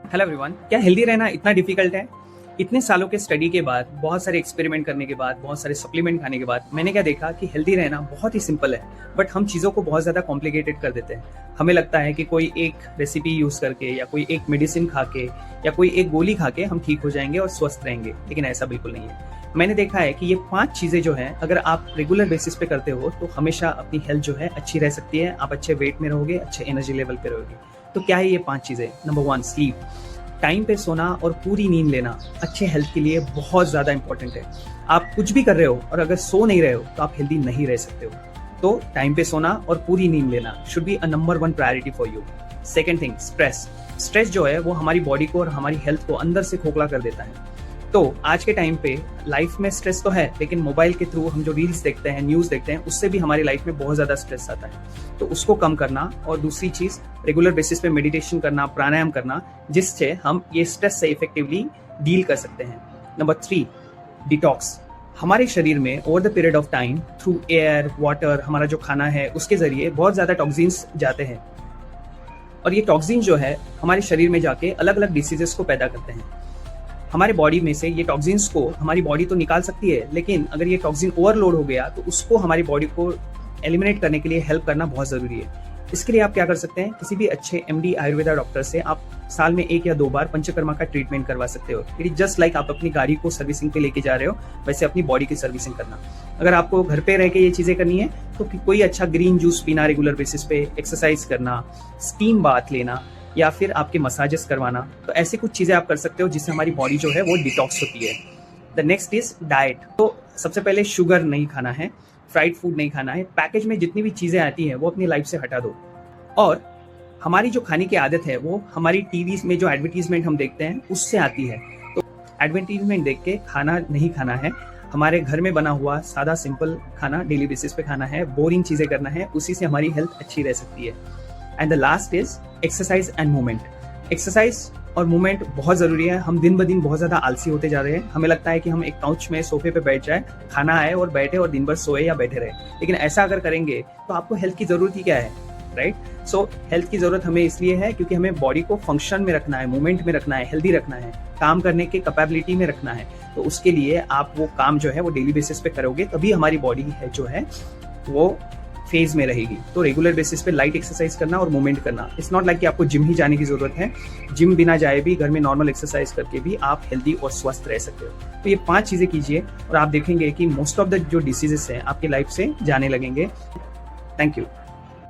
Hello everyone, क्या healthy रहना इतना डिफिकल्ट है? इतने सालों के स्टडी के बाद, बहुत सारे एक्सपेरिमेंट करने के बाद, बहुत सारे सप्लीमेंट खाने के बाद मैंने क्या देखा कि हेल्दी रहना बहुत ही सिंपल है, बट हम चीज़ों को बहुत ज़्यादा कॉम्प्लिकेटेड कर देते हैं। हमें लगता है कि कोई एक रेसिपी यूज़ करके या कोई एक मेडिसिन खा के या कोई एक गोली खा के हम ठीक हो जाएंगे और स्वस्थ रहेंगे, लेकिन ऐसा बिल्कुल नहीं है। मैंने देखा है कि ये 5 चीज़ें जो हैं, अगर आप रेगुलर बेसिस पे करते हो तो हमेशा अपनी हेल्थ जो है अच्छी रह सकती है। आप अच्छे वेट में रहोगे, अच्छे एनर्जी लेवल पे रहोगे। तो क्या है ये 5 चीज़ें? Number 1, sleep. टाइम पे सोना और पूरी नींद लेना अच्छे हेल्थ के लिए बहुत ज़्यादा इंपॉर्टेंट है। आप कुछ भी कर रहे हो और अगर सो नहीं रहे हो तो आप हेल्दी नहीं रह सकते हो। तो टाइम पे सोना और पूरी नींद लेना should be a number 1 priority for you. Second thing, stress. Stress जो है वो हमारी बॉडी को और हमारी हेल्थ को अंदर से खोखला कर देता है। तो आज के टाइम पे लाइफ में स्ट्रेस तो है, लेकिन मोबाइल के थ्रू हम जो रील्स देखते हैं, न्यूज़ देखते हैं, उससे भी हमारी लाइफ में बहुत ज़्यादा स्ट्रेस आता है। तो उसको कम करना, और दूसरी चीज़ रेगुलर बेसिस पे मेडिटेशन करना, प्राणायाम करना, जिससे हम ये स्ट्रेस से इफेक्टिवली डील कर सकते हैं। Number 3, detox. हमारे शरीर में over the period of time through air, water, हमारा जो खाना है उसके जरिए बहुत ज़्यादा टॉक्सिन्स जाते हैं, और ये टॉक्सिन जो है हमारे शरीर में जाके अलग अलग डिसीजेस को पैदा करते हैं। हमारे बॉडी में से ये टॉक्सिन्स को हमारी बॉडी तो निकाल सकती है, लेकिन अगर ये टॉक्सिन ओवरलोड हो गया तो उसको हमारी बॉडी को एलिमिनेट करने के लिए हेल्प करना बहुत ज़रूरी है। इसके लिए आप क्या कर सकते हैं? किसी भी अच्छे MD आयुर्वेदा डॉक्टर से आप साल में 1 या 2 बार पंचकर्मा का ट्रीटमेंट करवा सकते हो। इट इज जस्ट लाइक आप अपनी गाड़ी को सर्विसिंग पे लेके जा रहे हो, वैसे अपनी बॉडी की सर्विसिंग करना। अगर आपको घर पे रह के ये चीज़ें करनी है तो कोई अच्छा ग्रीन जूस पीना रेगुलर बेसिस पे, एक्सरसाइज करना, स्टीम बाथ लेना, या फिर आपके मसाजेस करवाना। तो ऐसी कुछ चीज़ें आप कर सकते हो जिससे हमारी बॉडी जो है वो डिटॉक्स होती है। The next is diet. तो सबसे पहले शुगर नहीं खाना है, फ्राइड फूड नहीं खाना है, पैकेज में जितनी भी चीज़ें आती हैं वो अपनी लाइफ से हटा दो। और हमारी जो खाने की आदत है वो हमारी टीवी में जो एडवर्टीजमेंट हम देखते हैं उससे आती है। तो एडवर्टीजमेंट देख के खाना नहीं खाना है, हमारे घर में बना हुआ सादा सिंपल खाना डेली बेसिस पे खाना है, बोरिंग चीज़ें करना है, उसी से हमारी हेल्थ अच्छी रह सकती है। And the last is exercise and movement. Exercise और मूवमेंट बहुत ज़रूरी है। हम दिन ब दिन बहुत ज़्यादा आलसी होते जा रहे हैं। हमें लगता है कि हम एक काउच में, सोफे पे बैठ जाए, खाना आए और बैठे और दिन भर सोए या बैठे रहे, लेकिन ऐसा अगर करेंगे तो आपको हेल्थ की ज़रूरत ही क्या है, राइट? सो हेल्थ की ज़रूरत हमें इसलिए है क्योंकि हमें बॉडी को फंक्शन में रखना है, मूवमेंट में रखना है, हेल्दी रखना है, काम करने के कैपेबिलिटी में रखना है। तो उसके लिए आप वो काम जो है वो डेली बेसिस पे करोगे, तभी हमारी बॉडी है जो है वो फेज में रहेगी। तो रेगुलर बेसिस पे लाइट एक्सरसाइज करना और मूवमेंट करना। इट्स नॉट लाइक कि आपको जिम ही जाने की जरूरत है। जिम बिना जाए भी घर में नॉर्मल एक्सरसाइज करके भी आप हेल्दी और स्वस्थ रह सकते हो। तो ये 5 चीजें कीजिए और आप देखेंगे कि मोस्ट ऑफ द जो डिसीजेस हैं आपकी लाइफ से जाने लगेंगे। Thank you.